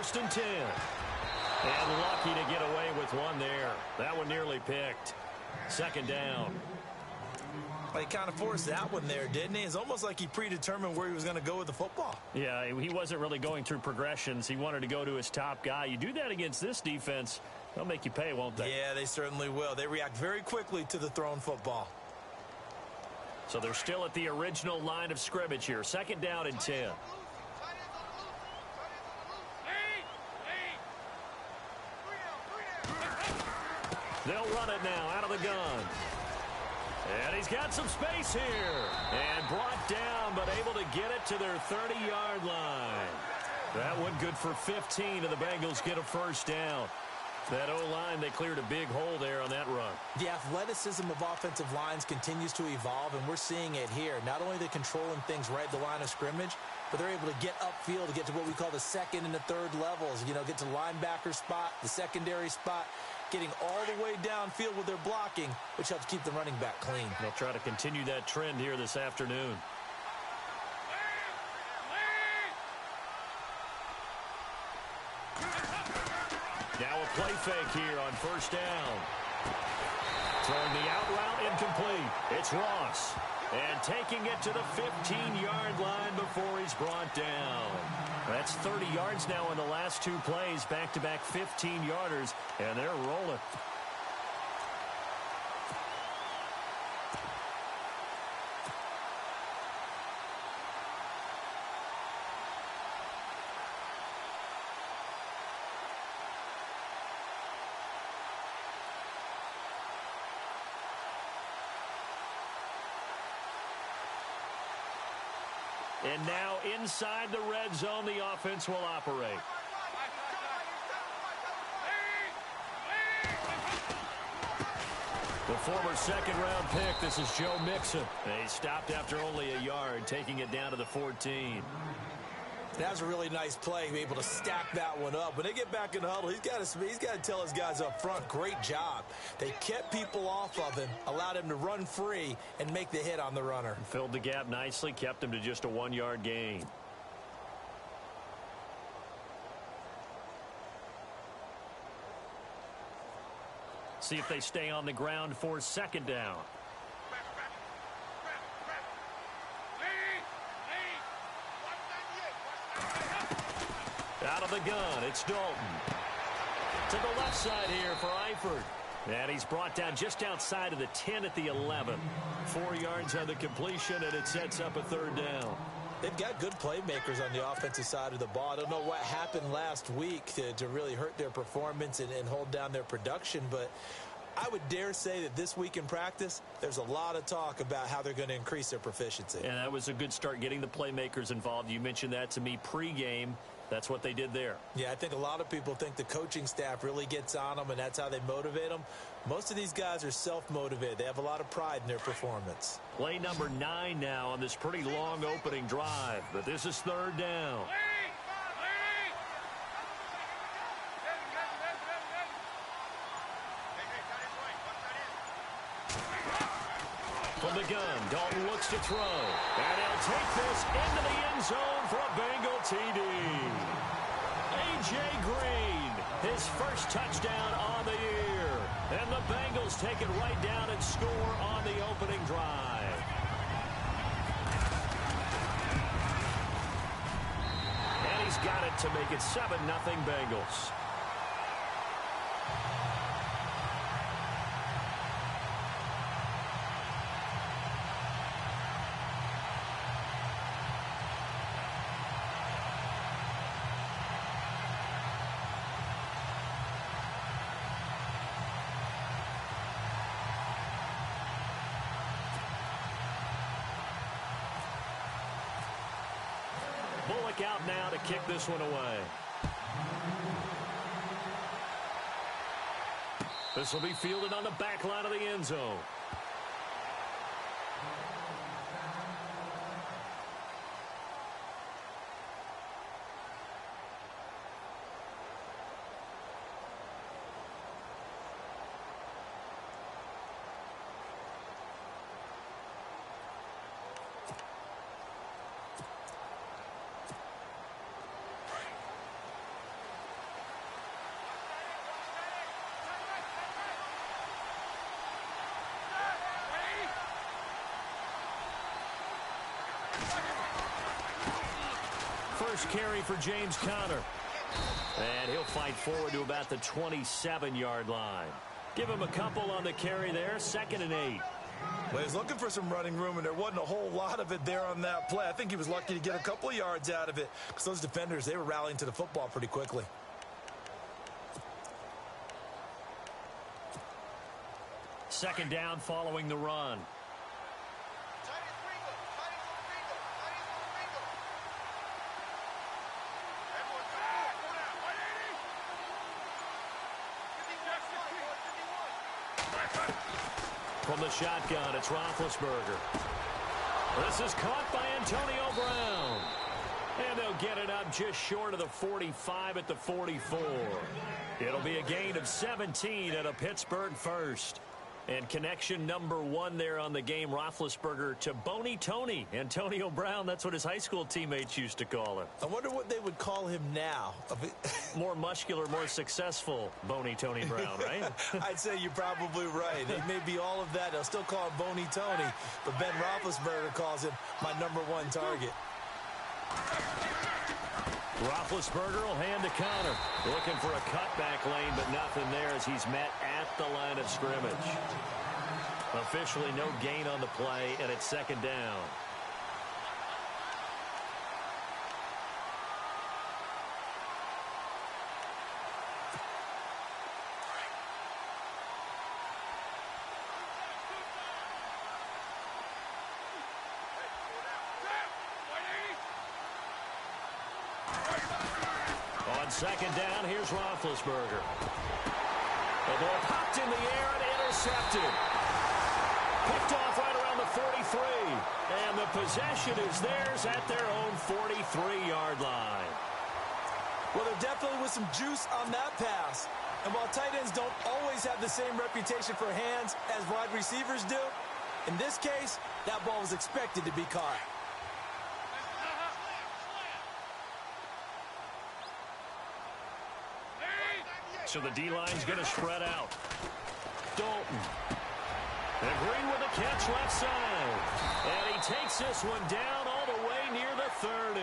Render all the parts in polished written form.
first and 10. And lucky to get away with one there. That one nearly picked. Second down. Well, he kind of forced that one there, didn't he? It's almost like he predetermined where he was going to go with the football. Yeah, he wasn't really going through progressions. He wanted to go to his top guy. You do that against this defense, they'll make you pay, won't they? Yeah, they certainly will. They react very quickly to the thrown football. So they're still at the original line of scrimmage here. Second down and 10. They'll run it now out of the gun. And he's got some space here. And brought down, but able to get it to their 30-yard line. That one good for 15, and the Bengals get a first down. That O-line, they cleared a big hole there on that run. The athleticism of offensive lines continues to evolve, and we're seeing it here. Not only are they controlling things right at the line of scrimmage, but they're able to get upfield to get to what we call the second and the third levels. You know, get to the linebacker spot, the secondary spot, getting all the way downfield with their blocking, which helps keep the running back clean. They'll try to continue that trend here this afternoon. Now a play fake here on first down. Throwing the out route incomplete. It's Ross. And taking it to the 15-yard line before he's brought down. That's 30 yards now in the last two plays. Back-to-back 15-yarders. And they're rolling. And now inside the red zone, the offense will operate. The former second-round pick, this is Joe Mixon. He stopped after only a yard, taking it down to the 14. That was a really nice play, be able to stack that one up. When they get back in the huddle, he's got to tell his guys up front, great job. They kept people off of him, allowed him to run free, and make the hit on the runner. Filled the gap nicely, kept him to just a 1-yard gain. See if they stay on the ground for second down. Out of the gun, it's Dalton. To the left side here for Eifert. And he's brought down just outside of the 10 at the 11. 4 yards on the completion, and it sets up a third down. They've got good playmakers on the offensive side of the ball. I don't know what happened last week to really hurt their performance and hold down their production, but I would dare say that this week in practice, there's a lot of talk about how they're going to increase their proficiency. And that was a good start getting the playmakers involved. You mentioned that to me pregame. That's what they did there. Yeah, I think a lot of people think the coaching staff really gets on them, and that's how they motivate them. Most of these guys are self-motivated. They have a lot of pride in their performance. Play number 9 now on this pretty long opening drive. But this is third down. From the gun, Dalton looks to throw. And he'll take this into the end zone for a Bengal TD. A.J. Green, his first touchdown on the year. And the Bengals take it right down and score on the opening drive. And he's got it to make it 7-0 Bengals. Bullock out now to kick this one away. This will be fielded on the back line of the end zone. first carry for James Conner. And he'll fight forward to about the 27-yard line. Give him a couple on the carry there, 2nd and 8. Well, he's looking for some running room, and there wasn't a whole lot of it there on that play. I think he was lucky to get a couple of yards out of it because those defenders, they were rallying to the football pretty quickly. Second down following the run. From the shotgun, it's Roethlisberger. This is caught by Antonio Brown. And they'll get it up just short of the 45 at the 44. It'll be a gain of 17 at a Pittsburgh first. And connection number 1 there on the game, Roethlisberger to Boney Tony. Antonio Brown, that's what his high school teammates used to call him. I wonder what they would call him now. More muscular, more successful Boney Tony Brown, right? I'd say you're probably right. He may be all of that. They'll still call him Boney Tony, but Ben Roethlisberger calls him my number 1 target. Roethlisberger will hand to Conner. Looking for a cutback lane, but nothing there as he's met at the line of scrimmage. Officially no gain on the play, and it's 2nd down. On 2nd down, here's Roethlisberger. The ball popped in the air and intercepted. Picked off right around the 43. And the possession is theirs at their own 43-yard line. Well, there definitely was some juice on that pass. And while tight ends don't always have the same reputation for hands as wide receivers do, in this case, that ball was expected to be caught. So the D-line's going to spread out. Dalton. And Green with a catch left side. And he takes this one down all the way near the 30.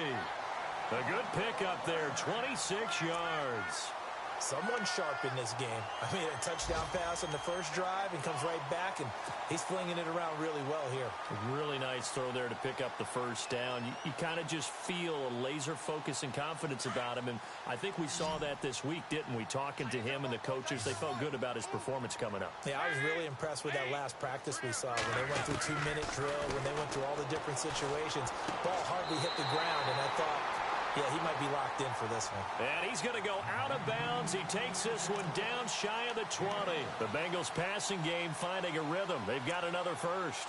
A good pickup there, 26 yards. Someone sharp in this game. I mean, a touchdown pass on the first drive and comes right back, and he's flinging it around really well here. A really nice throw there to pick up the first down. You kind of just feel a laser focus and confidence about him, and I think we saw that this week, didn't we? Talking to him and the coaches, they felt good about his performance coming up. Yeah, I was really impressed with that last practice we saw when they went through 2-minute drill, when they went through all the different situations. Ball hardly hit the ground, and I thought, yeah, he might be locked in for this one. And he's going to go out of bounds. He takes this one down shy of the 20. The Bengals passing game finding a rhythm. They've got another first.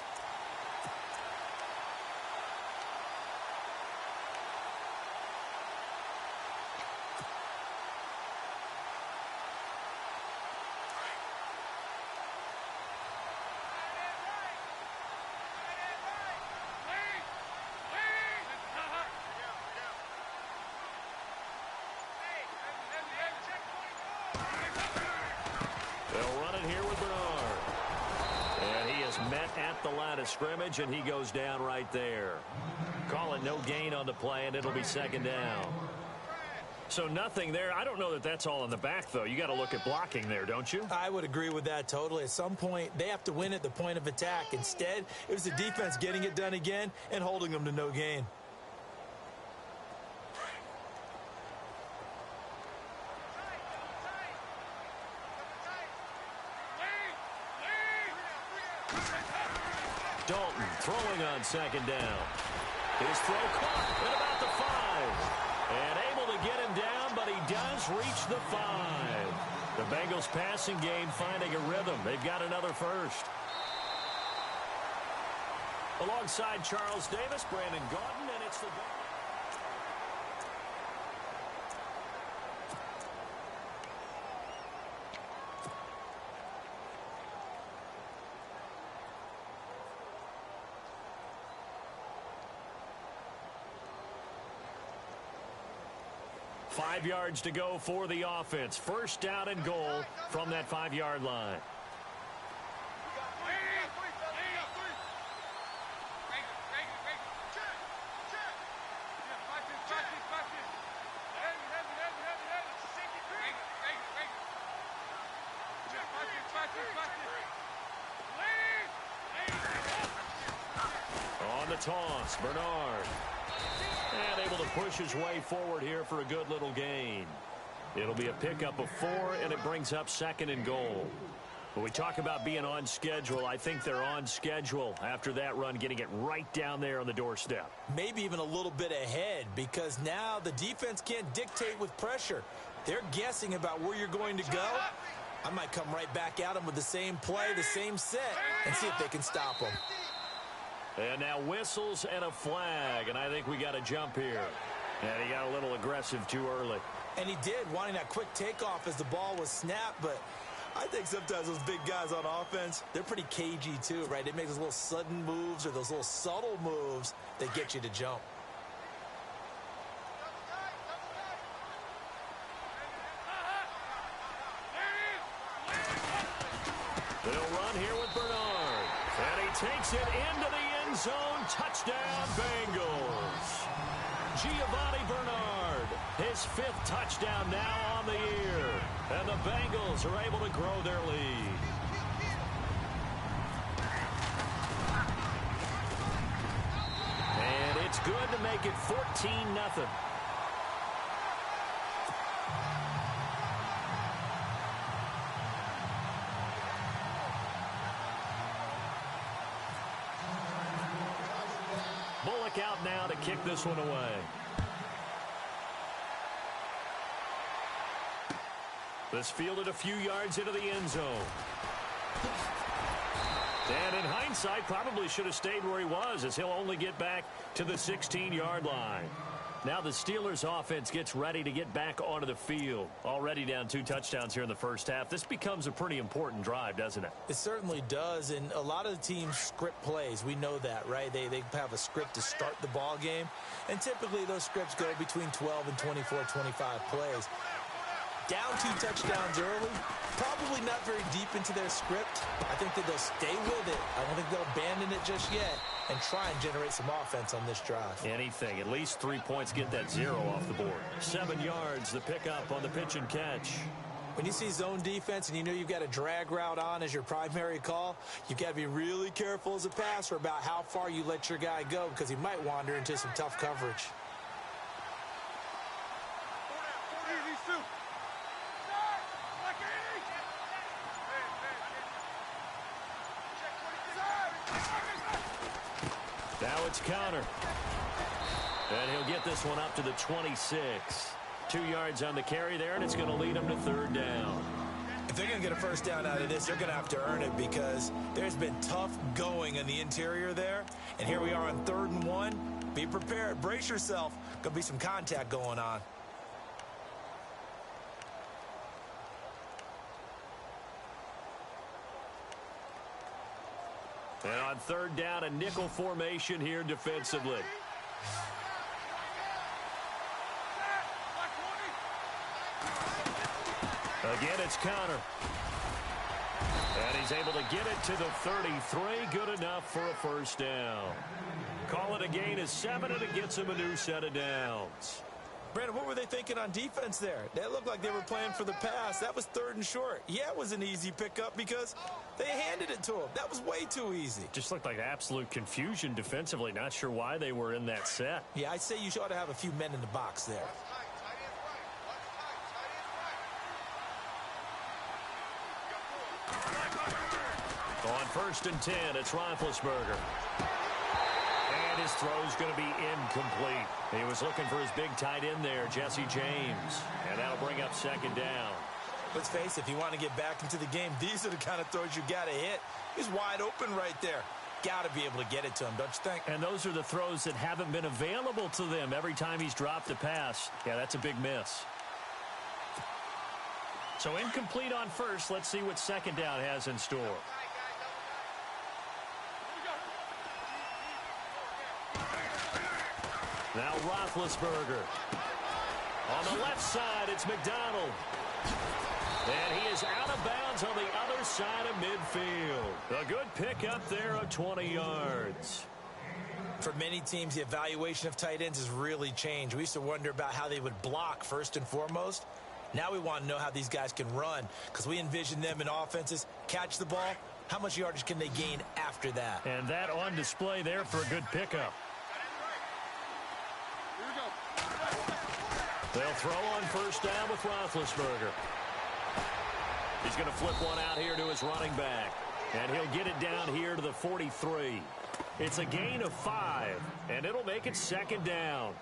They'll run it here with Bernard. And he is met at the line of scrimmage, and he goes down right there. Call it no gain on the play, and it'll be 2nd down. So nothing there. I don't know that that's all in the back, though. You got to look at blocking there, don't you? I would agree with that totally. At some point, they have to win at the point of attack. Instead, it was the defense getting it done again and holding them to no gain. Dalton throwing on 2nd down. His throw caught at about the 5. And able to get him down, but he does reach the 5. The Bengals passing game finding a rhythm. They've got another first. Alongside Charles Davis, Brandon Gaudin, and it's the... 5 yards to go for the offense. First down and goal from that 5-yard line. the toss, Bernard. And able to push his way forward here for a good little gain. It'll be a pickup of 4, and it brings up 2nd and goal. When we talk about being on schedule, I think they're on schedule after that run, getting it right down there on the doorstep. Maybe even a little bit ahead, because now the defense can't dictate with pressure. They're guessing about where you're going to go. I might come right back at them with the same play, the same set, and see if they can stop them. And now whistles and a flag, and I think we got a jump here. And he got a little aggressive too early. And he did, wanting that quick takeoff as the ball was snapped, but I think sometimes those big guys on offense, they're pretty cagey too, right? They make those little sudden moves or those little subtle moves that get you to jump. They'll run here with Bernard. And he takes it into the end zone. Touchdown, Bengals. Giovanni Bernard, his 5th touchdown now on the year. And the Bengals are able to grow their lead. And it's good to make it 14-0. Bullock out now to kick this one away. This fielded a few yards into the end zone. And in hindsight, probably should have stayed where he was, as he'll only get back to the 16-yard line. Now the Steelers offense gets ready to get back onto the field. Already down 2 touchdowns here in the first half. This becomes a pretty important drive, doesn't it? It certainly does, and a lot of the teams script plays. We know that, right? They have a script to start the ball game, and typically those scripts go between 12 and 24, 25 plays. Down 2 touchdowns early, probably not very deep into their script. I think that they'll stay with it. I don't think they'll abandon it just yet and try and generate some offense on this drive. Anything. At least 3 points, get that 0 off the board. 7 yards, the pickup on the pitch and catch. When you see zone defense and you know you've got a drag route on as your primary call, you've got to be really careful as a passer about how far you let your guy go, because he might wander into some tough coverage. Now it's counter. And he'll get this one up to the 26. 2 yards on the carry there, and it's going to lead him to 3rd down. If they're going to get a first down out of this, they're going to have to earn it, because there's been tough going in the interior there. And here we are on 3rd and 1. Be prepared. Brace yourself. Going to be some contact going on. And on 3rd down, a nickel formation here defensively. Again, it's counter. And he's able to get it to the 33. Good enough for a first down. Call it a gain of 7, and it gets him a new set of downs. Brandon, what were they thinking on defense there? They looked like they were playing for the pass. That was 3rd and short. Yeah, it was an easy pickup because they handed it to him. That was way too easy. Just looked like absolute confusion defensively. Not sure why they were in that set. Yeah, I'd say you ought to have a few men in the box there. On 1st and 10, it's Roethlisberger. And his throw's going to be incomplete. He was looking for his big tight end there, Jesse James. And that'll bring up 2nd down. Let's face it, if you want to get back into the game, these are the kind of throws you got to hit. He's wide open right there. Got to be able to get it to him, don't you think? And those are the throws that haven't been available to them every time he's dropped a pass. Yeah, that's a big miss. So incomplete on 1st. Let's see what 2nd down has in store. Now Roethlisberger. On the left side, it's McDonald. And he is out of bounds on the other side of midfield. A good pickup there of 20 yards. For many teams, the evaluation of tight ends has really changed. We used to wonder about how they would block first and foremost. Now we want to know how these guys can run, because we envision them in offenses, catch the ball, How much yardage can they gain after that? And that on display there for a good pickup. They'll throw on first down with Roethlisberger. He's going to flip one out here to his running back. And he'll get it down here to the 43. It's a gain of 5, and it'll make it second down.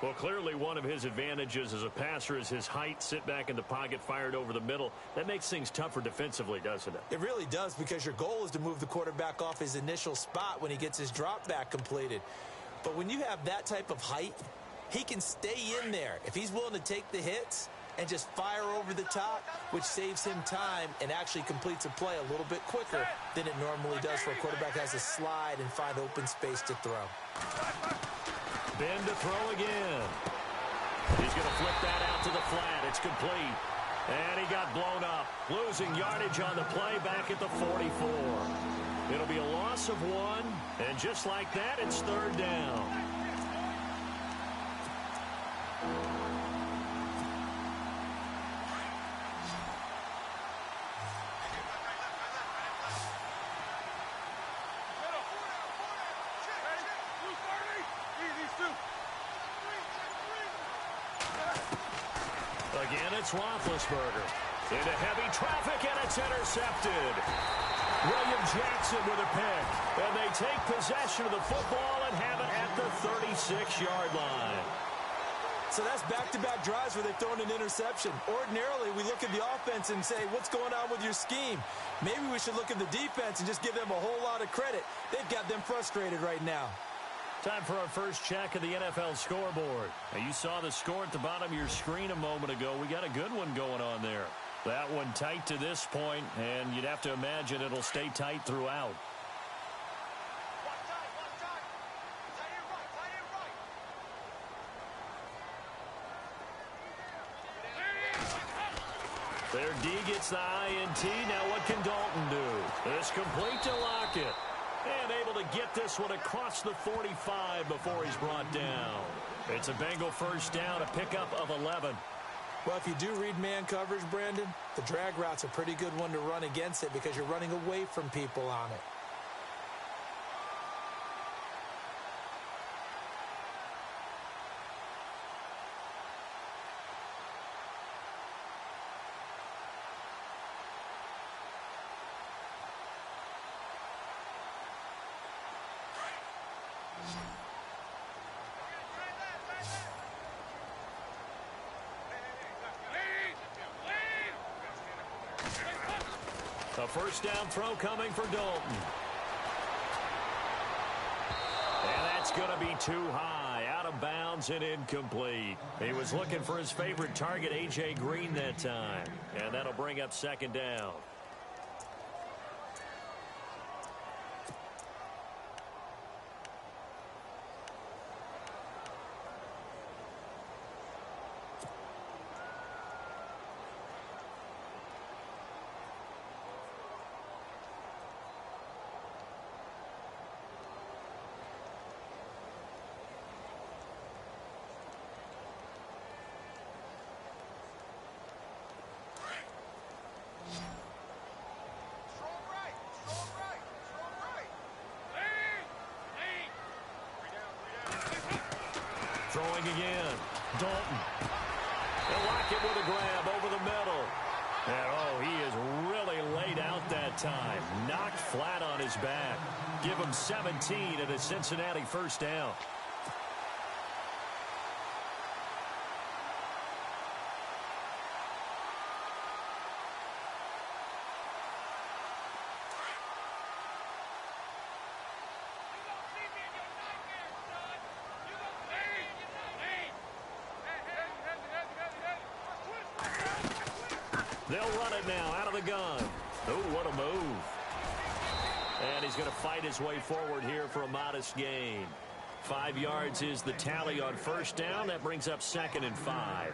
Well, clearly one of his advantages as a passer is his height. Sit back in the pocket, fired over the middle. That makes things tougher defensively, doesn't it? It really does, because your goal is to move the quarterback off his initial spot when he gets his drop back completed. But when you have that type of height, he can stay in there if he's willing to take the hits and just fire over the top, which saves him time and actually completes a play a little bit quicker than it normally does for a quarterback that has to slide and find open space to throw. Ben to throw again. He's going to flip that out to the flat. It's complete. And he got blown up. Losing yardage on the play back at the 44. It'll be a loss of 1. And just like that, it's third down. Again, it's Roethlisberger. Into heavy traffic, and it's intercepted. William Jackson with a pick. And they take possession of the football and have it at the 36-yard line. So that's back-to-back drives where they've thrown an interception. Ordinarily, we look at the offense and say, what's going on with your scheme? Maybe we should look at the defense and just give them a whole lot of credit. They've got them frustrated right now. Time for our first check of the NFL scoreboard. Now, you saw the score at the bottom of your screen a moment ago. We got a good one going on there. That one tight to this point, and you'd have to imagine it'll stay tight throughout. Their D gets the INT. Now what can Dalton do? It's complete to Lockett. And able to get this one across the 45 before he's brought down. It's a Bengal first down, a pickup of 11. Well, if you do read man coverage, Brandon, the drag route's a pretty good one to run against it because you're running away from people on it. A first down throw coming for Dalton. And that's going to be too high, out of bounds and incomplete. He was looking for his favorite target, A.J. Green, that time. And that'll bring up second down. Throwing again. Dalton. They'll lock it with a grab over the middle. And, oh, he is really laid out that time. Knocked flat on his back. Give him 17 at a Cincinnati first down. They'll run it now out of the gun. Oh, what a move. And he's going to fight his way forward here for a modest gain. 5 yards is the tally on first down. That brings up 2nd and 5.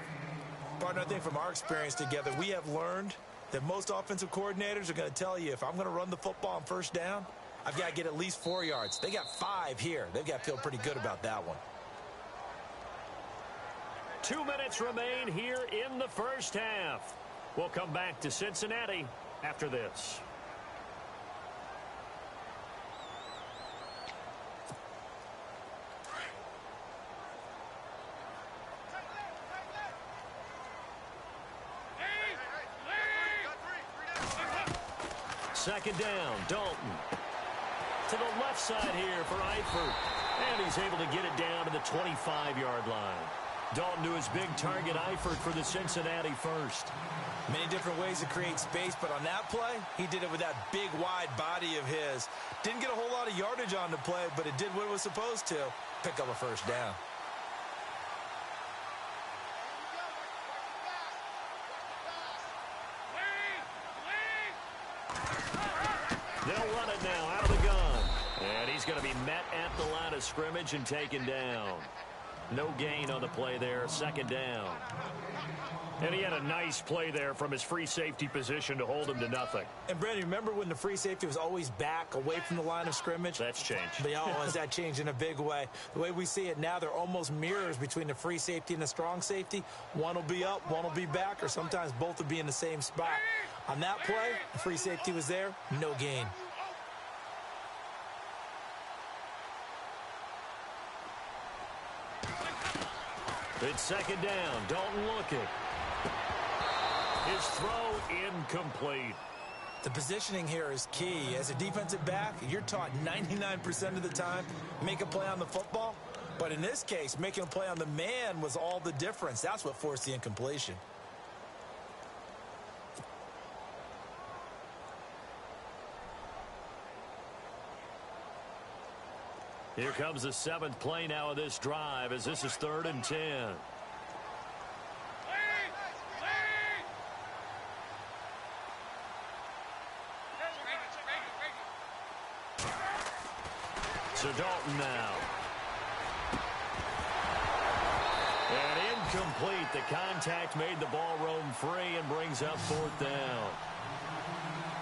Partner, I think from our experience together, we have learned that most offensive coordinators are going to tell you, if I'm going to run the football on first down, I've got to get at least 4 yards. They got 5 here. They've got to feel pretty good about that one. 2 minutes remain here in the first half. We'll come back to Cincinnati after this. second down. Dalton to the left side here for Eifert. And he's able to get it down to the 25-yard line. Dalton to his big target, Eifert, for the Cincinnati first. Many different ways to create space, but on that play, he did it with that big, wide body of his. Didn't get a whole lot of yardage on the play, but it did what it was supposed to. Pick up a first down. They'll run it now out of the gun. And he's going to be met at the line of scrimmage and taken down. No gain on the play there, second down. And he had a nice play there from his free safety position to hold him to nothing. And, Brandon, remember when the free safety was always back away from the line of scrimmage? That's changed. That changed in a big way. The way we see it now, they're almost mirrors between the free safety and the strong safety. One will be up, one will be back, or sometimes both will be in the same spot. On that play, the free safety was there, no gain. It's second down. Dalton looking. His throw incomplete. The positioning here is key. As a defensive back, you're taught 99% of the time, make a play on the football. But in this case, making a play on the man was all the difference. That's what forced the incompletion. Here comes the seventh play now of this drive as this is 3rd and 10. So Dalton now. And incomplete. The contact made the ball roam free and brings up 4th down.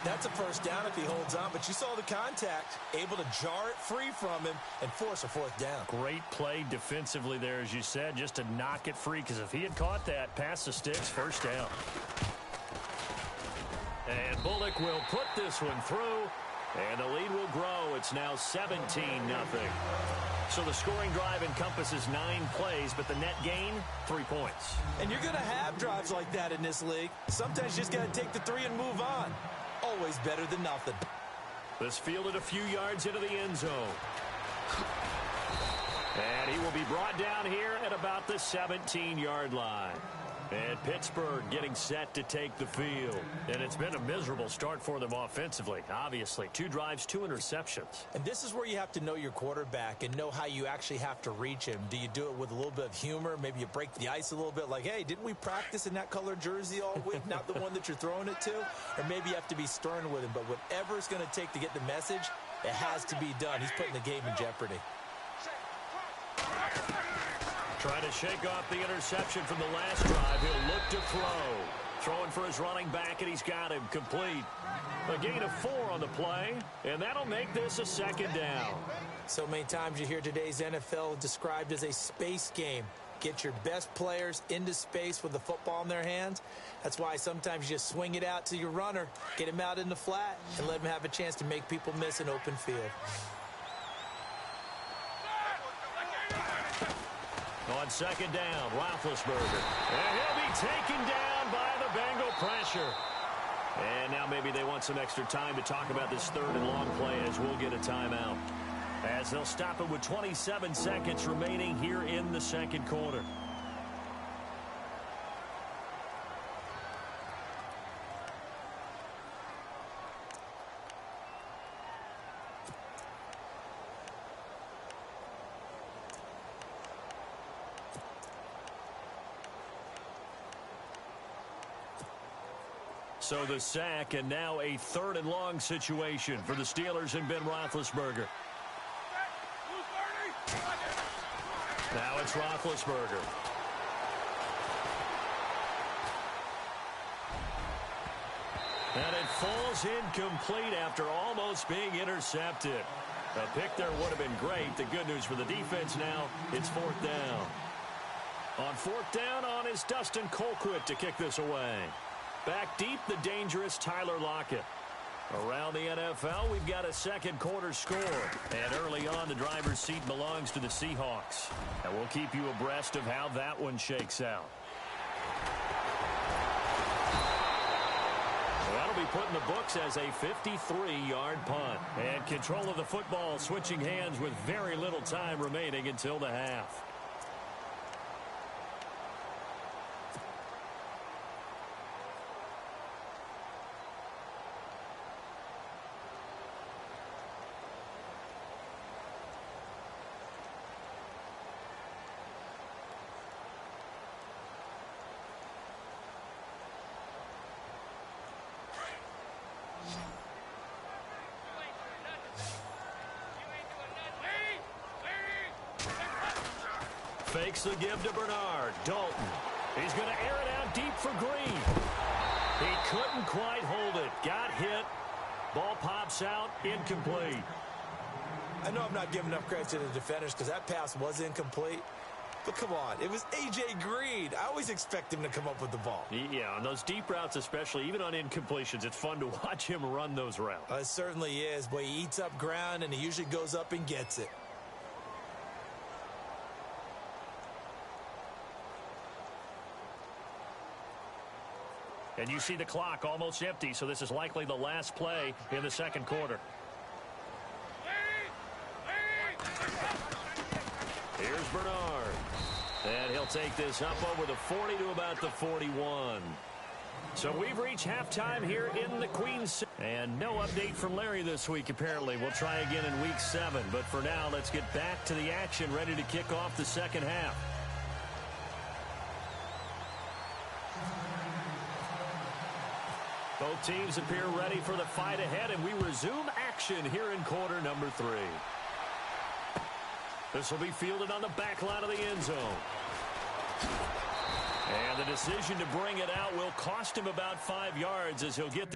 That's a first down if he holds on, but you saw the contact, able to jar it free from him and force a 4th down. Great play defensively there, as you said, just to knock it free, because if he had caught that, past the sticks, first down. And Bullock will put this one through, and the lead will grow. It's now 17-0. So the scoring drive encompasses 9 plays, but the net gain, 3 points. And you're going to have drives like that in this league. Sometimes you just got to take the 3 and move on. Always better than nothing. This fielded a few yards into the end zone. And he will be brought down here at about the 17-yard line. And Pittsburgh getting set to take the field. And it's been a miserable start for them offensively, obviously. 2 drives, 2 interceptions. And this is where you have to know your quarterback and know how you actually have to reach him. Do you do it with a little bit of humor? Maybe you break the ice a little bit like, hey, didn't we practice in that color jersey all week? Not the one that you're throwing it to? Or maybe you have to be stern with him. But whatever it's going to take to get the message, it has to be done. He's putting the game in jeopardy. Trying to shake off the interception from the last drive. He'll look to throw. Throwing for his running back, and he's got him complete. A gain of 4 on the play, and that'll make this a second down. So many times you hear today's NFL described as a space game. Get your best players into space with the football in their hands. That's why sometimes you just swing it out to your runner, get him out in the flat, and let him have a chance to make people miss an open field. On second down, Roethlisberger. And he'll be taken down by the Bengal pressure. And now maybe they want some extra time to talk about this 3rd and long play as we'll get a timeout. As they'll stop it with 27 seconds remaining here in the second quarter. So the sack, and now a 3rd and long situation for the Steelers and Ben Roethlisberger. Now it's Roethlisberger. And it falls incomplete after almost being intercepted. A pick there would have been great. The good news for the defense now, it's 4th down. On 4th down is Dustin Colquitt to kick this away. Back deep, the dangerous Tyler Lockett. Around the NFL, we've got a second quarter score. And early on, the driver's seat belongs to the Seahawks. And we'll keep you abreast of how that one shakes out. That'll be put in the books as a 53-yard punt. And control of the football switching hands with very little time remaining until the half. Fakes the give to Bernard. Dalton. He's going to air it out deep for Green. He couldn't quite hold it. Got hit. Ball pops out. Incomplete. I know I'm not giving enough credit to the defenders because that pass was incomplete. But come on, it was A.J. Green. I always expect him to come up with the ball. Yeah, on those deep routes especially, even on incompletions, it's fun to watch him run those routes. It certainly is, but he eats up ground, and he usually goes up and gets it. And you see the clock almost empty, so this is likely the last play in the second quarter. Here's Bernard. And he'll take this up over the 40 to about the 41. So we've reached halftime here in the Queens. And no update from Larry this week, apparently. We'll try again in week 7. But for now, let's get back to the action, ready to kick off the second half. Both teams appear ready for the fight ahead, and we resume action here in quarter number 3. This will be fielded on the back line of the end zone. And the decision to bring it out will cost him about 5 yards as he'll get...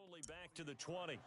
Only back to the 20.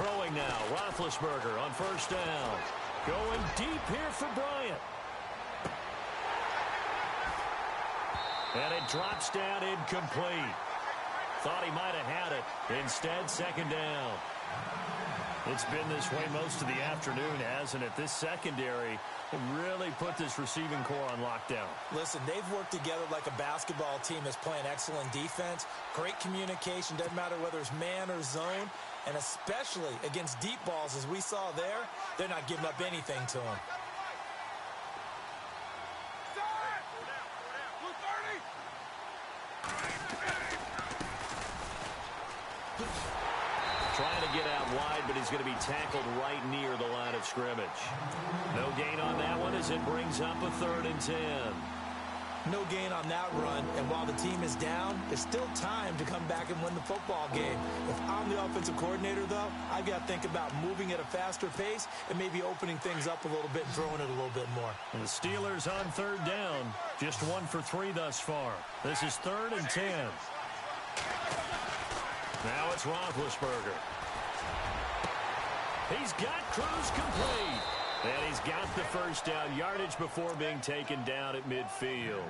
Throwing now, Roethlisberger on first down. Going deep here for Bryant. And it drops down incomplete. Thought he might have had it. Instead, second down. It's been this way most of the afternoon, hasn't it? This secondary really put this receiving core on lockdown. Listen, they've worked together like a basketball team that's playing excellent defense. Great communication. Doesn't matter whether it's man or zone. And especially against deep balls, as we saw there, they're not giving up anything to them. Trying to get out wide, but he's going to be tackled right near the line of scrimmage. No gain on that one as it brings up a 3rd and 10. No gain on that run, and while the team is down, there's still time to come back and win the football game. If I'm the offensive coordinator, though, I've got to think about moving at a faster pace and maybe opening things up a little bit and throwing it a little bit more. And the Steelers on 3rd down, just 1 for 3 thus far. This is 3rd and 10. Now it's Roethlisberger. He's got Cruz complete. And he's got the first down, yardage before being taken down at midfield.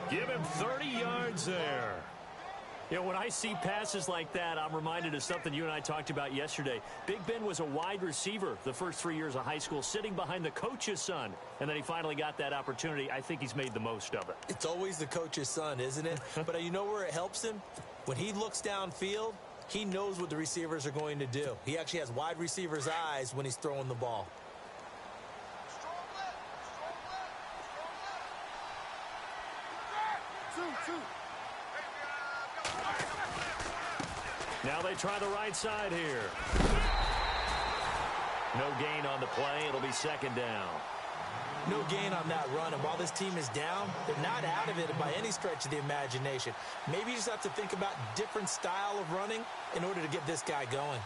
Give him 30 yards there. You know, when I see passes like that, I'm reminded of something you and I talked about yesterday. Big Ben was a wide receiver the first 3 years of high school, sitting behind the coach's son. And then he finally got that opportunity. I think he's made the most of it. It's always the coach's son, isn't it? But you know where it helps him? When he looks downfield, he knows what the receivers are going to do. He actually has wide receivers' eyes when he's throwing the ball. Now they try the right side here. No gain on the play. It'll be second down. No gain on that run, and while this team is down, they're not out of it by any stretch of the imagination. Maybe you just have to think about different style of running in order to get this guy going.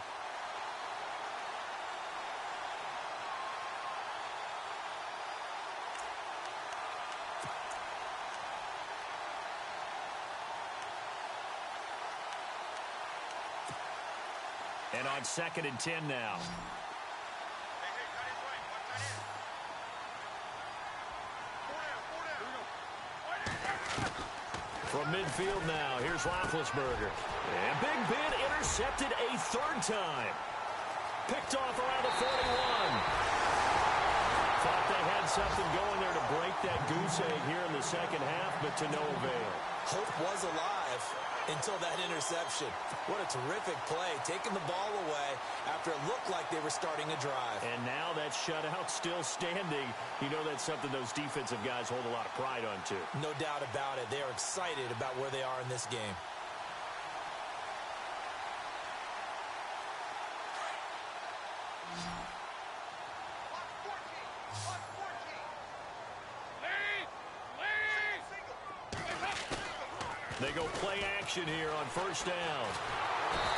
And on 2nd and 10 now. From midfield now, here's Roethlisberger. And Big Ben intercepted a 3rd time. Picked off around the 41. Thought they had something going there to break that goose egg here in the second half, but to no avail. Hope was alive until that interception. What a terrific play, taking the ball away after it looked like they were starting a drive. And now that shutout still standing. You know that's something those defensive guys hold a lot of pride on, too. No doubt about it. They are excited about where they are in this game. They go play action here on first down.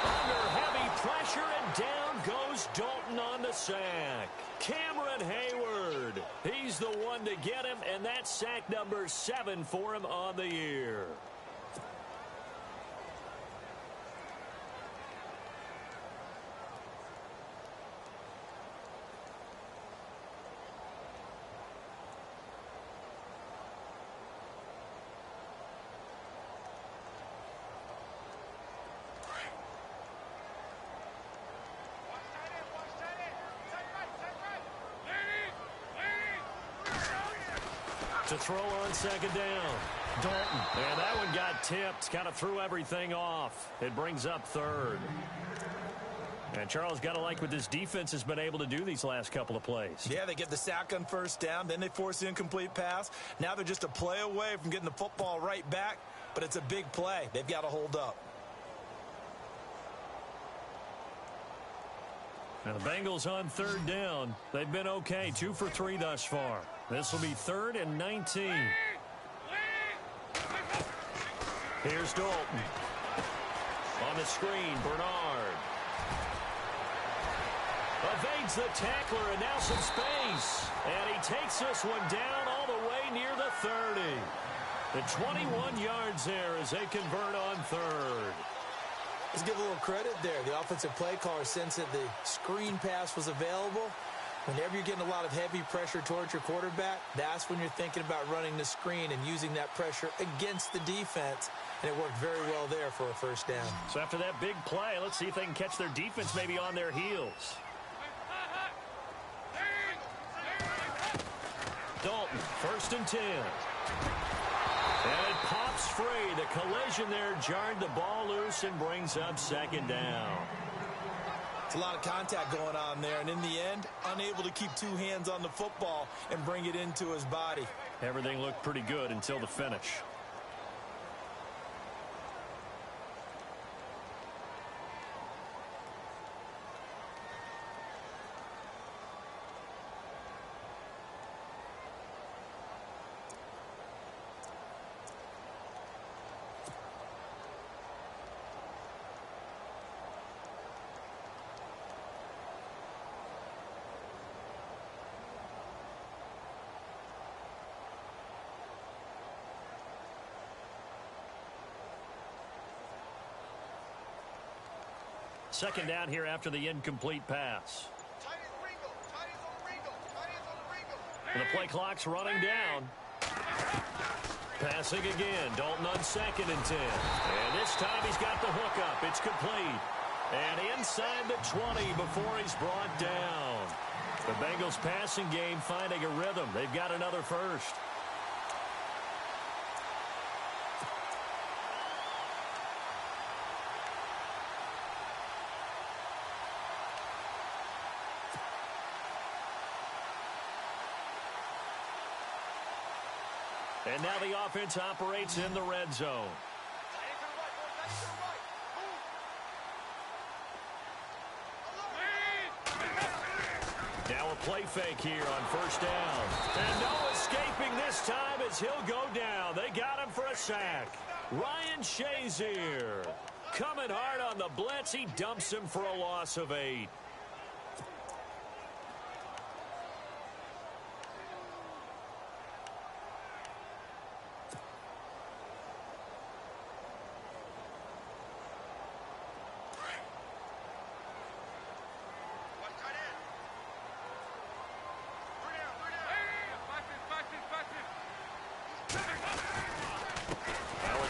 Under heavy pressure, and down goes Dalton on the sack. Cameron Hayward. He's the one to get him, and that's sack number 7 for him on the year. To throw on second down. Dalton. And that one got tipped. Kind of threw everything off. It brings up 3rd. And Charles, got to like what this defense has been able to do these last couple of plays. Yeah, they get the sack on first down. Then they force the incomplete pass. Now they're just a play away from getting the football right back. But it's a big play. They've got to hold up. Now the Bengals on 3rd down. They've been okay. 2 for 3 thus far. This will be 3rd and 19. Here's Dalton. On the screen, Bernard. Evades the tackler, and now some space. And he takes this one down all the way near the 30. The 21 yards there as they convert on 3rd. Let's give a little credit there. The offensive play caller sensed that the screen pass was available. Whenever you're getting a lot of heavy pressure towards your quarterback, that's when you're thinking about running the screen and using that pressure against the defense. And it worked very well there for a first down. So after that big play, let's see if they can catch their defense maybe on their heels. Dalton, 1st and 10. And it pops free. The collision there jarred the ball loose and brings up 2nd down. It's a lot of contact going on there, and in the end, unable to keep 2 hands on the football and bring it into his body. Everything looked pretty good until the finish. Second down here after the incomplete pass. And the play clock's running down. Passing again. Dalton on 2nd and 10. And this time he's got the hookup. It's complete. And inside the 20 before he's brought down. The Bengals passing game finding a rhythm. They've got another first. And now the offense operates in the red zone. Now a play fake here on 1st down. And no escaping this time as he'll go down. They got him for a sack. Ryan Shazier coming hard on the blitz. He dumps him for a loss of 8.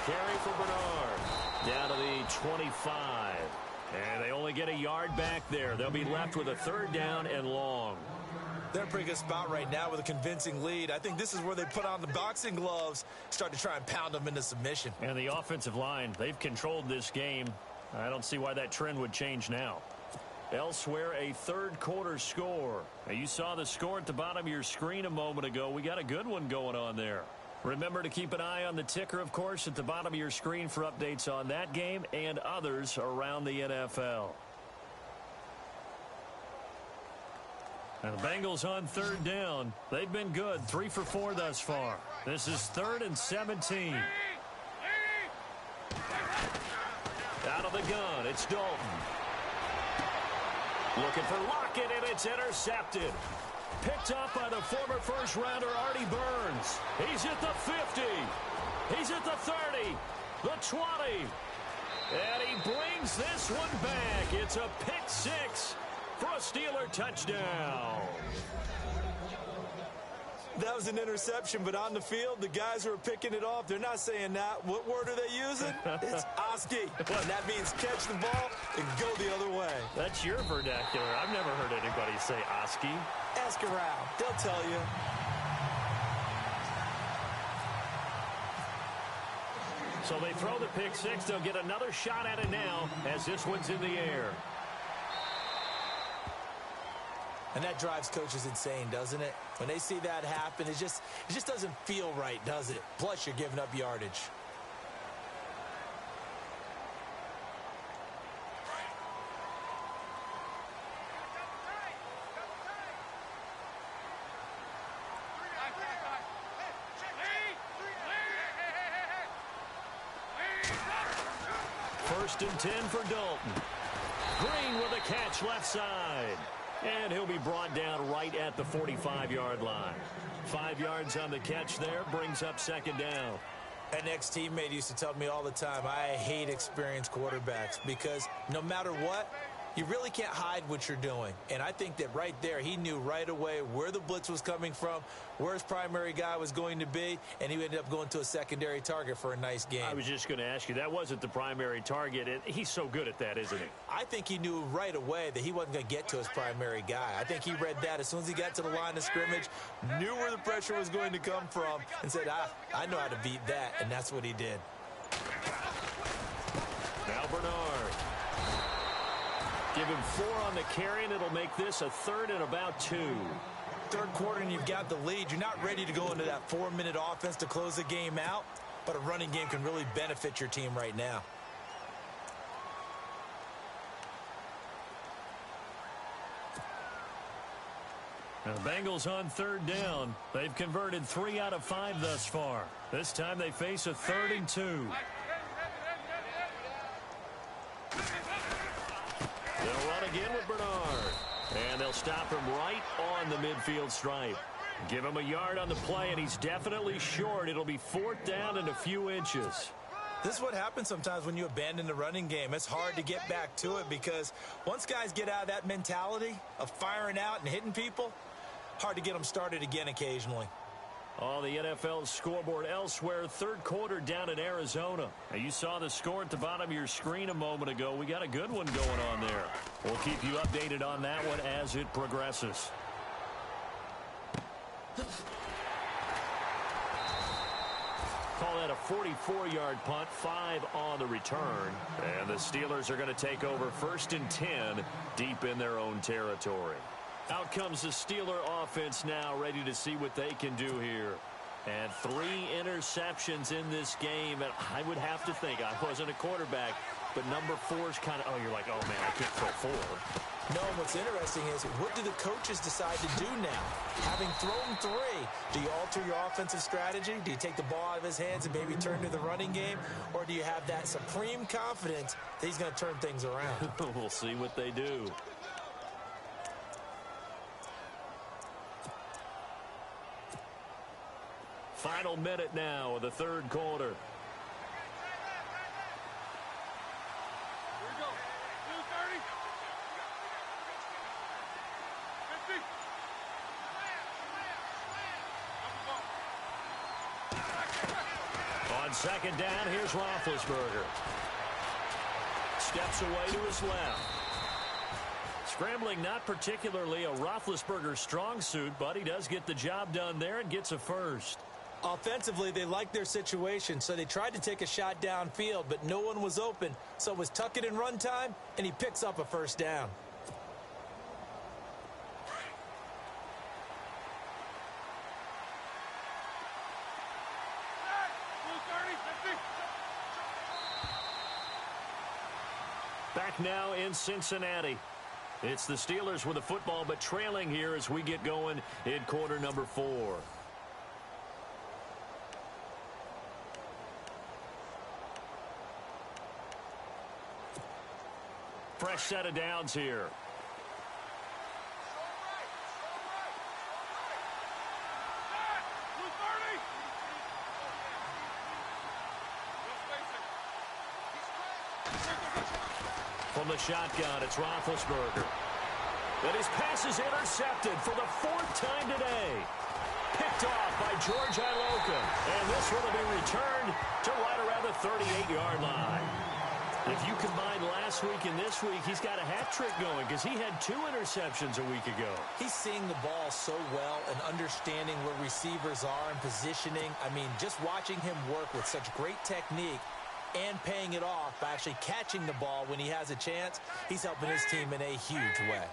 Carry for Bernard. Down to the 25. And they only get a yard back there. They'll be left with a 3rd down and long. They're in a pretty good spot right now with a convincing lead. I think this is where they put on the boxing gloves, start to try and pound them into submission. And the offensive line, they've controlled this game. I don't see why that trend would change now. Elsewhere, a 3rd quarter score. Now, you saw the score at the bottom of your screen a moment ago. We got a good one going on there. Remember to keep an eye on the ticker, of course, at the bottom of your screen for updates on that game and others around the NFL. And the Bengals on 3rd down. They've been good, 3 for 4 thus far. This is 3rd and 17. Out of the gun, it's Dalton. Looking for Lockett, and it's intercepted. Picked up by the former first-rounder Artie Burns. He's at the 50. He's at the 30. The 20. And he brings this one back. It's a pick 6 for a Steeler touchdown. That was an interception, but on the field, the guys who are picking it off, they're not saying that. What word are they using? It's Oski. And that means catch the ball and go the other way. That's your vernacular. I've never heard anybody say Oski. Ask around. They'll tell you. So they throw the pick 6. They'll get another shot at it now as this one's in the air. And that drives coaches insane, doesn't it? When they see that happen, it just doesn't feel right, does it? Plus, you're giving up yardage. First and 10 for Dalton. Green with a catch left side. And he'll be brought down right at the 45-yard line. 5 yards on the catch there, brings up 2nd down. An ex-teammate used to tell me all the time, I hate experienced quarterbacks because no matter what, you really can't hide what you're doing. And I think that right there, he knew right away where the blitz was coming from, where his primary guy was going to be, and he ended up going to a secondary target for a nice game. I was just going to ask you, that wasn't the primary target. He's so good at that, isn't he? I think he knew right away that he wasn't going to get to his primary guy. I think he read that as soon as he got to the line of scrimmage, knew where the pressure was going to come from, and said, I know how to beat that, and that's what he did. Now Bernard. Give him 4 on the carry, and it'll make this a 3rd and about 2. Third quarter, and you've got the lead. You're not ready to go into that 4-minute offense to close the game out, but a running game can really benefit your team right now. Now the Bengals on 3rd down. They've converted 3 out of 5 thus far. This time they face a 3rd and 2. They'll run again with Bernard. And they'll stop him right on the midfield stripe. Give him a yard on the play, and he's definitely short. It'll be 4th down and a few inches. This is what happens sometimes when you abandon the running game. It's hard to get back to it because once guys get out of that mentality of firing out and hitting people, hard to get them started again occasionally. On the NFL scoreboard elsewhere, 3rd quarter down in Arizona. Now, you saw the score at the bottom of your screen a moment ago. We got a good one going on there. We'll keep you updated on that one as it progresses. Call that a 44-yard punt, 5 on the return. And the Steelers are going to take over 1st and 10 deep in their own territory. Out comes the Steeler offense now, ready to see what they can do here. And 3 interceptions in this game. And I would have to think, I wasn't a quarterback, but number 4 is kind of, you're like, oh, man, I can't throw 4. No, and what's interesting is, what do the coaches decide to do now? Having thrown 3, do you alter your offensive strategy? Do you take the ball out of his hands and maybe turn to the running game? Or do you have that supreme confidence that he's going to turn things around? We'll see what they do. Final minute now of the 3rd quarter. Here we go. 2:30. 50. On 2nd down, here's Roethlisberger. Steps away to his left. Scrambling, not particularly a Roethlisberger strong suit, but he does get the job done there and gets a first. Offensively, they liked their situation, so they tried to take a shot downfield, but no one was open. So it was tuck it in run time, and he picks up a 1st down. Back now in Cincinnati. It's the Steelers with the football, but trailing here as we get going in quarter number 4. Fresh set of downs here. From the shotgun, it's Roethlisberger. And his pass is intercepted for the 4th time today. Picked off by George Iloka. And this one will be returned to right around the 38-yard line. If you combine last week and this week, he's got a hat trick going because he had 2 interceptions a week ago. He's seeing the ball so well and understanding where receivers are and positioning. I mean, just watching him work with such great technique and paying it off by actually catching the ball when he has a chance, he's helping his team in a huge way.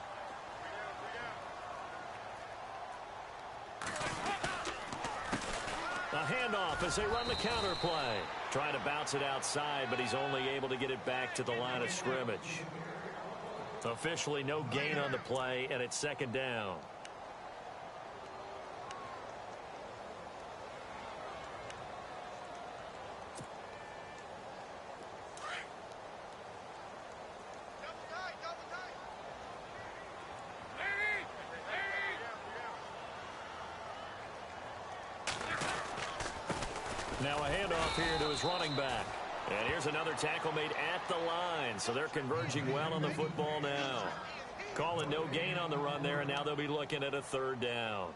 A handoff as they run the counter play. Trying to bounce it outside, but he's only able to get it back to the line of scrimmage. Officially no gain on the play, and it's 2nd down. Now a handoff here to his running back. And here's another tackle made at the line. So they're converging well on the football now. Calling no gain on the run there, and now they'll be looking at a third down.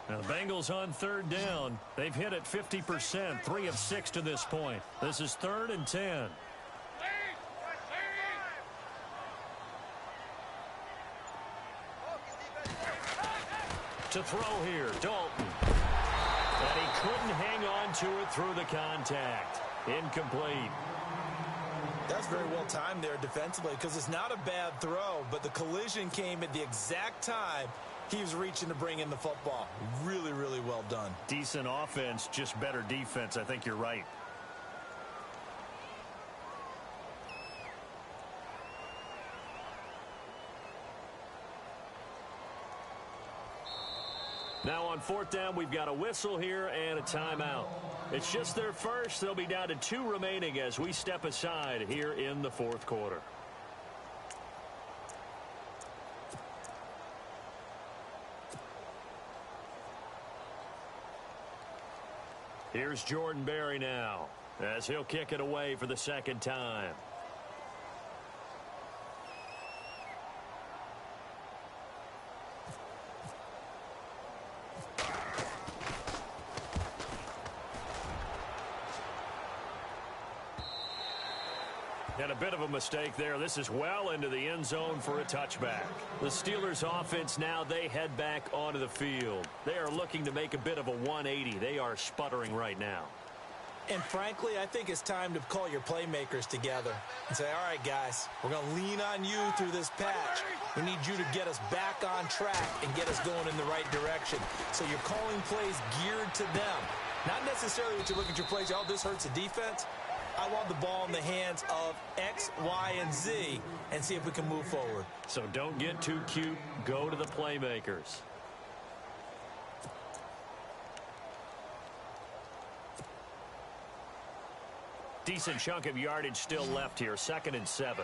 Now the Bengals on third down. They've hit it 50%, 3 of 6 to this point. This is 3rd and 10. To throw here, Dalton. And he couldn't hang on to it through the contact. Incomplete. That's very well timed there defensively because it's not a bad throw, but the collision came at the exact time he was reaching to bring in the football. Really, really well done. Decent offense, just better defense. I think you're right. Now on 4th down, we've got a whistle here and a timeout. It's just their first. They'll be down to 2 remaining as we step aside here in the 4th quarter. Here's Jordan Berry now as he'll kick it away for the 2nd time. And a bit of a mistake there. This is well into the end zone for a touchback. The Steelers offense now, they head back onto the field. They are looking to make a bit of a 180. They are sputtering right now. And frankly, I think it's time to call your playmakers together and say, all right, guys, we're going to lean on you through this patch. We need you to get us back on track and get us going in the right direction. So you're calling plays geared to them. Not necessarily that you look at your plays, oh, this hurts the defense. I want the ball in the hands of X, Y, and Z and see if we can move forward. So don't get too cute. Go to the playmakers. Decent chunk of yardage still left here. 2nd and 7.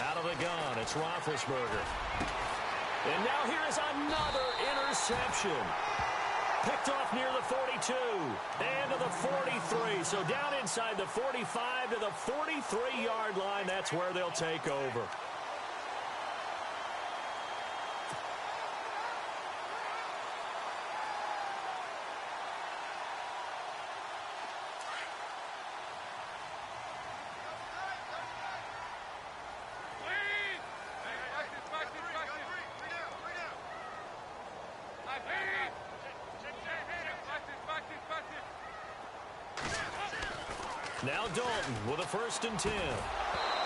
Out of the gun, it's Roethlisberger. And now here's another interception. Picked off near the 42 and to the 43. So down inside the 45 to the 43-yard line. That's where they'll take over. Now Dalton with a 1st and 10.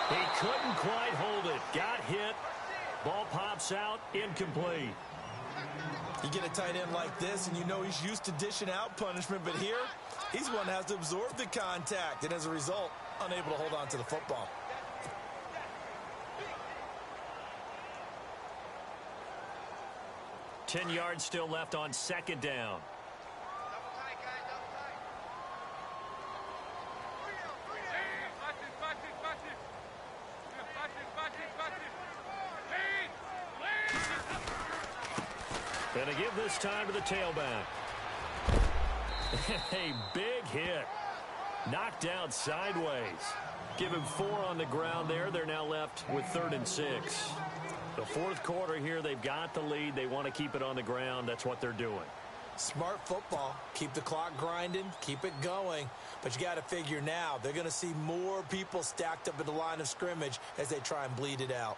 He couldn't quite hold it. Got hit. Ball pops out. Incomplete. You get a tight end like this, and you know he's used to dishing out punishment, but here, he's one that has to absorb the contact, and as a result, unable to hold on to the football. Ten yards still left on 2nd down. Gonna give this time to the tailback. A big hit. Knocked down sideways. Give him 4 on the ground there. They're now left with 3rd and 6. The 4th quarter here, they've got the lead. They want to keep it on the ground. That's what they're doing. Smart football. Keep the clock grinding. Keep it going. But you got to figure now, they're going to see more people stacked up at the line of scrimmage as they try and bleed it out.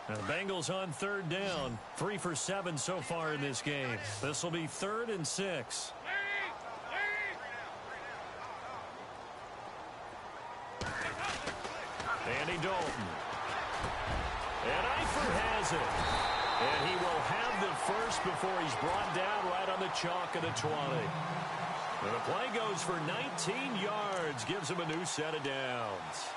Now the Bengals on 3rd down. 3 for 7 so far in this game. This will be 3rd and 6. Andy Dalton. And Eifert has it. And he will have the first before he's brought down right on the chalk of the 20. And the play goes for 19 yards. Gives him a new set of downs.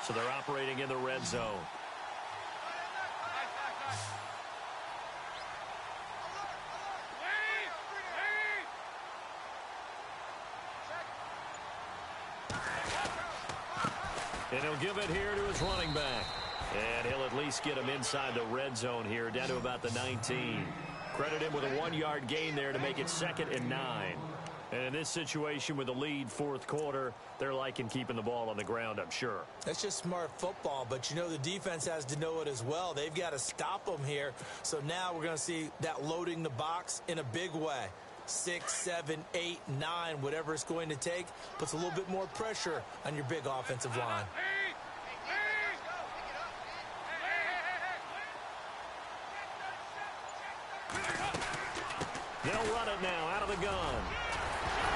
So they're operating in the red zone. And he'll give it here to his running back. And he'll at least get him inside the red zone here, down to about the 19. Credit him with a 1-yard gain there to make it 2nd and 9. And in this situation with the lead fourth quarter, they're liking keeping the ball on the ground, I'm sure. That's just smart football, but you know the defense has to know it as well. They've got to stop them here. So now we're going to see that loading the box in a big way. 6, 7, 8, 9, whatever it's going to take, puts a little bit more pressure on your big offensive line. They'll run it now out of the gun.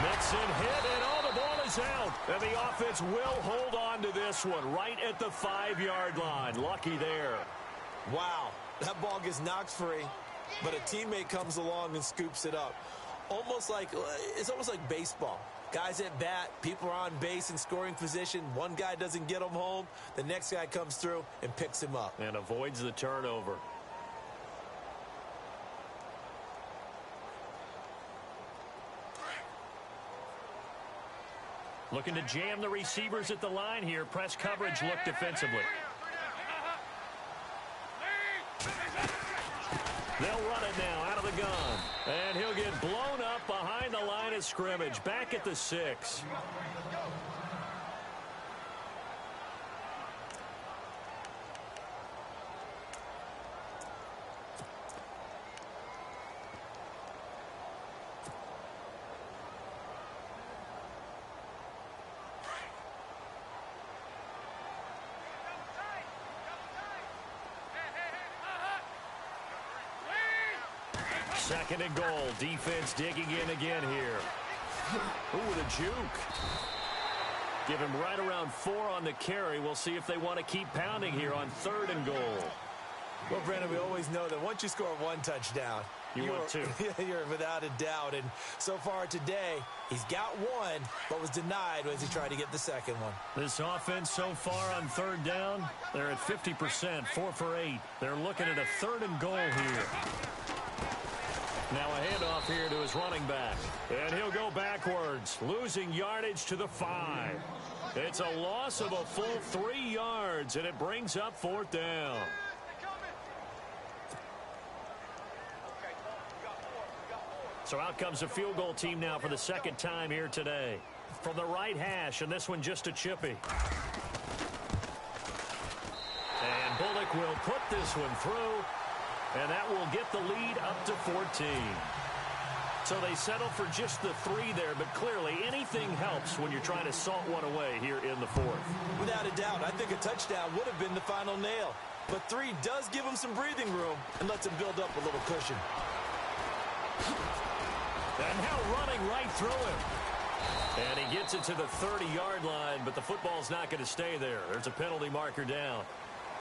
Mixon hit, and the ball is out. And the offense will hold on to this one right at the 5-yard line. Lucky there. Wow, that ball gets knocked free, but a teammate comes along and scoops it up. It's almost like baseball. Guys at bat, people are on base in scoring position. One guy doesn't get him home. The next guy comes through and picks him up. And avoids the turnover. Looking to jam the receivers at the line here. Press coverage look defensively. They'll run it now out of the gun. And he'll get blown up behind the line of scrimmage. Back at the 6. Second and goal. Defense digging in again here. Ooh, with a juke. Give him right around 4 on the carry. We'll see if they want to keep pounding here on 3rd and goal. Well, Brandon, we always know that once you score 1 touchdown, you want 2. You're without a doubt. And so far today, he's got 1, but was denied as he tried to get the second one. This offense so far on 3rd down, they're at 50%, 4 for 8. They're looking at a 3rd and goal here. Now a handoff here to his running back. And he'll go backwards, losing yardage to the 5. It's a loss of a full 3 yards, and it brings up 4th down. So out comes a field goal team now for the 2nd time here today. From the right hash, and this one just a chippy. And Bullock will put this one through. And that will get the lead up to 14. So they settle for just the 3 there, but clearly anything helps when you're trying to salt one away here in the 4th. Without a doubt, I think a touchdown would have been the final nail. But 3 does give him some breathing room and lets him build up a little cushion. And now running right through him. And he gets it to the 30-yard line, but the football's not going to stay there. There's a penalty marker down.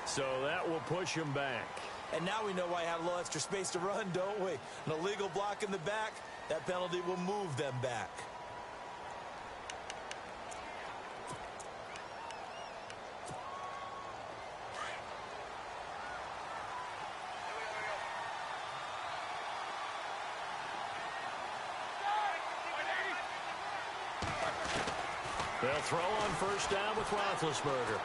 So that will push him back. And now we know why I have a little extra space to run, don't we? An illegal block in the back, that penalty will move them back. They'll throw on 1st down with Roethlisberger.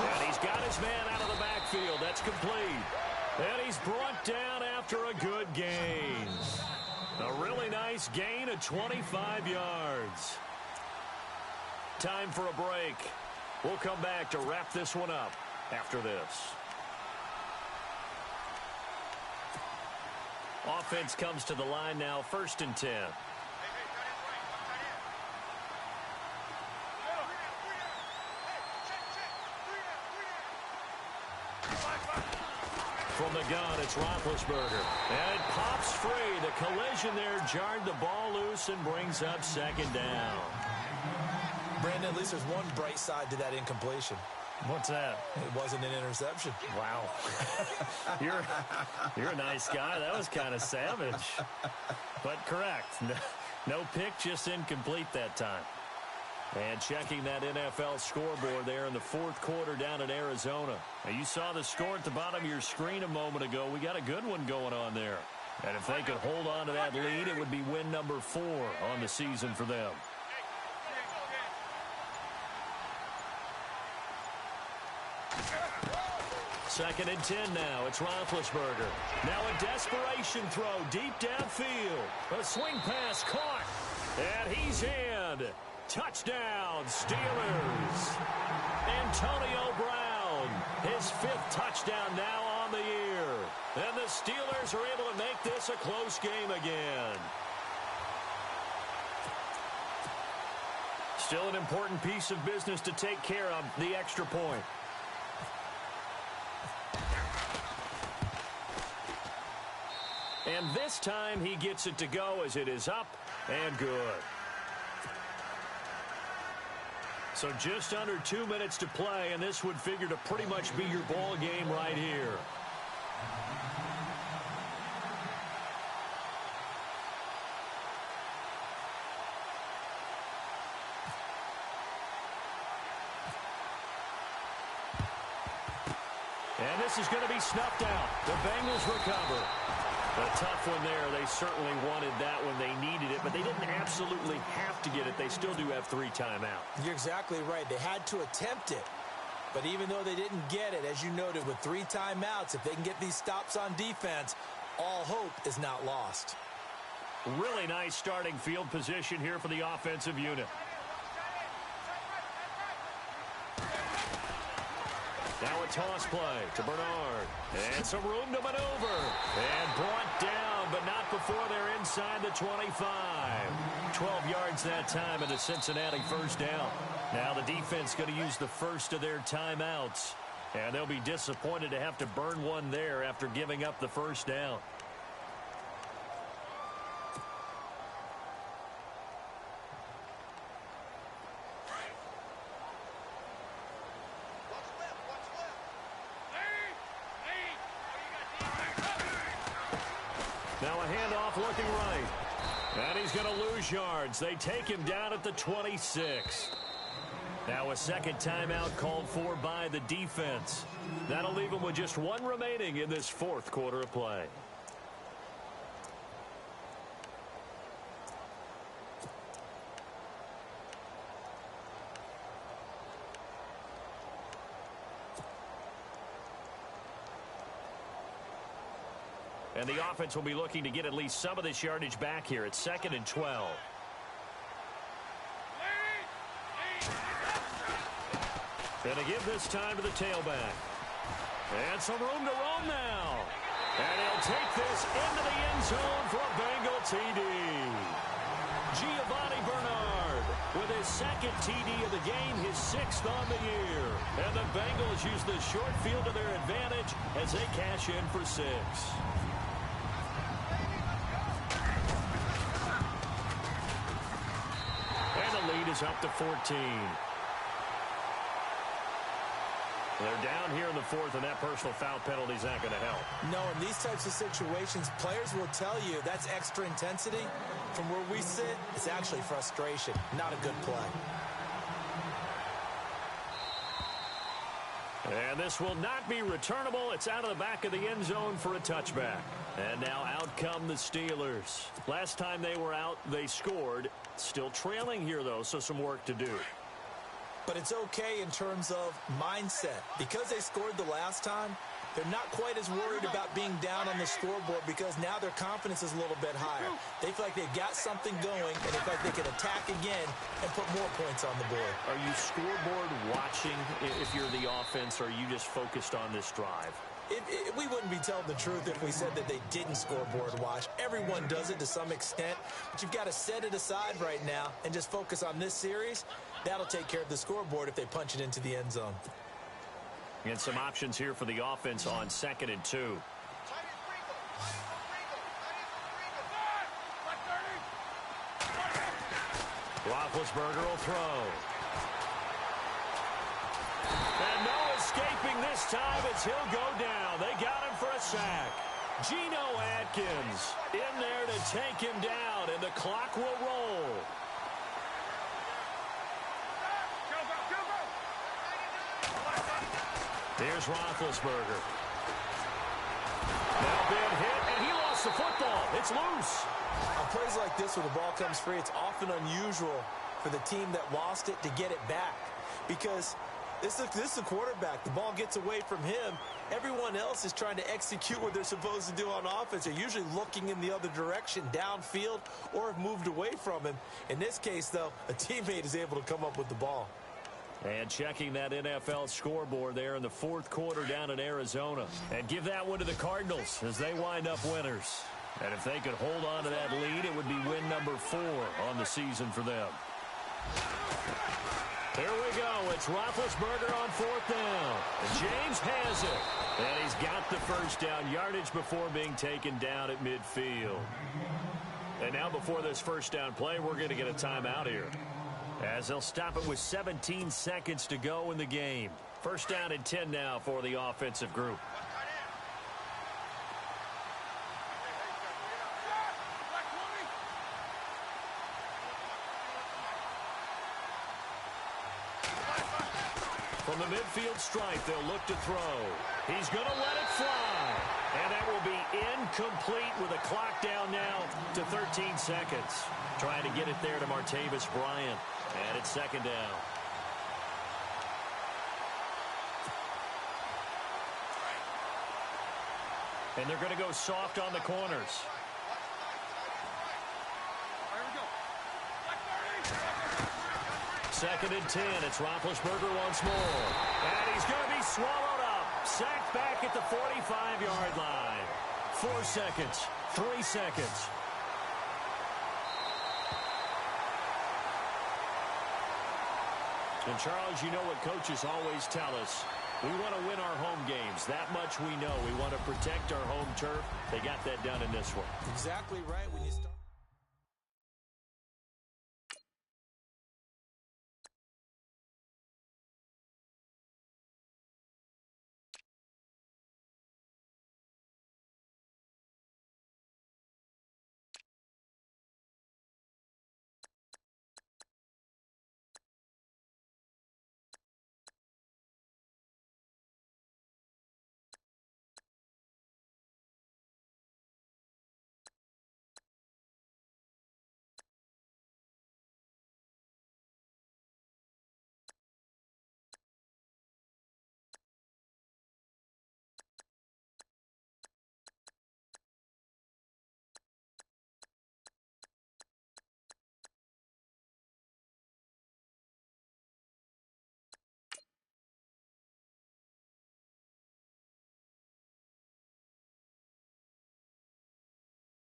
And he's got his man out of the backfield. That's complete. And he's brought down after a good gain. A really nice gain of 25 yards. Time for a break. We'll come back to wrap this one up after this. Offense comes to the line now, 1st and 10. From the gun, it's Roethlisberger. And it pops free. The collision there jarred the ball loose and brings up 2nd down. Brandon, at least there's one bright side to that incompletion. What's that? It wasn't an interception. Wow. You're a nice guy. That was kind of savage. But correct. No pick, just incomplete that time. And checking that NFL scoreboard there in the fourth quarter down in Arizona. Now, you saw the score at the bottom of your screen a moment ago. We got a good one going on there. And if they could hold on to that lead, it would be win number 4 on the season for them. Second and 10 now. It's Roethlisberger. Now a desperation throw deep downfield. A swing pass caught. And he's in. Touchdown, Steelers. Antonio Brown, his 5th touchdown now on the year. And the Steelers are able to make this a close game again. Still an important piece of business to take care of, the extra point. And this time he gets it to go as it is up and good. So just under 2 minutes to play, and this would figure to pretty much be your ball game right here. And this is going to be snuffed out. The Bengals recover. A tough one there. They certainly wanted that when they needed it, but they didn't absolutely have to get it. They still do have 3 timeouts. You're exactly right. They had to attempt it. But even though they didn't get it, as you noted, with 3 timeouts, if they can get these stops on defense, all hope is not lost. Really nice starting field position here for the offensive unit. Now a toss play to Bernard. And some room to maneuver. And brought down, but not before they're inside the 25. 12 yards that time and a Cincinnati first down. Now the defense going to use the first of their timeouts. And they'll be disappointed to have to burn one there after giving up the first down. Now a handoff looking right. And he's going to lose yards. They take him down at the 26. Now a second timeout called for by the defense. That'll leave him with just 1 remaining in this fourth quarter of play. And the offense will be looking to get at least some of this yardage back here. It's 2nd and 12. Going to give this time to the tailback. And some room to roam now. And he'll take this into the end zone for a Bengal TD. Giovanni Bernard with his 2nd TD of the game, his 6th on the year. And the Bengals use the short field to their advantage as they cash in for 6. Lead is up to 14. They're down here in the 4th, and that personal foul penalty is not going to help. No, in these types of situations, players will tell you that's extra intensity. From where we sit, it's actually frustration, not a good play. And this will not be returnable. It's out of the back of the end zone for a touchback. And now out come the Steelers. Last time they were out, they scored. Still trailing here, though, so some work to do. But it's okay in terms of mindset. Because they scored the last time, they're not quite as worried about being down on the scoreboard because now their confidence is a little bit higher. They feel like they've got something going, and they feel like they can attack again and put more points on the board. Are you scoreboard watching if you're the offense, or are you just focused on this drive? We wouldn't be telling the truth if we said that they didn't scoreboard watch. Everyone does it to some extent, but you've got to set it aside right now and just focus on this series. That'll take care of the scoreboard if they punch it into the end zone. And some options here for the offense on 2nd and 2. Roethlisberger will throw. And no escaping this time as he'll go down. They got him for a sack. Geno Atkins in there to take him down, and the clock will roll. Here's Roethlisberger. Now been hit, and he lost the football. It's loose. On plays like this where the ball comes free, it's often unusual for the team that lost it to get it back. Because this is a quarterback. The ball gets away from him. Everyone else is trying to execute what they're supposed to do on offense. They're usually looking in the other direction, downfield, or have moved away from him. In this case, though, a teammate is able to come up with the ball. And checking that NFL scoreboard there in the fourth quarter down in Arizona. And give that one to the Cardinals as they wind up winners. And if they could hold on to that lead, it would be win number 4 on the season for them. Here we go. It's Roethlisberger on 4th down. And James has it. And he's got the first down, yardage before being taken down at midfield. And now before this first down play, we're going to get a timeout here, as they'll stop it with 17 seconds to go in the game. First down and 10 now for the offensive group. From the midfield stripe, they'll look to throw. He's going to let it fly. And that will be incomplete with a clock down now to 13 seconds. Trying to get it there to Martavis Bryant. And it's second down. And they're going to go soft on the corners. Second and 10. It's Roethlisberger once more. And he's going to be swallowed up. Sacked back at the 45-yard line. 4 seconds. 3 seconds. And, Charles, you know what coaches always tell us. We want to win our home games. That much we know. We want to protect our home turf. They got that done in this one. Exactly right. When you start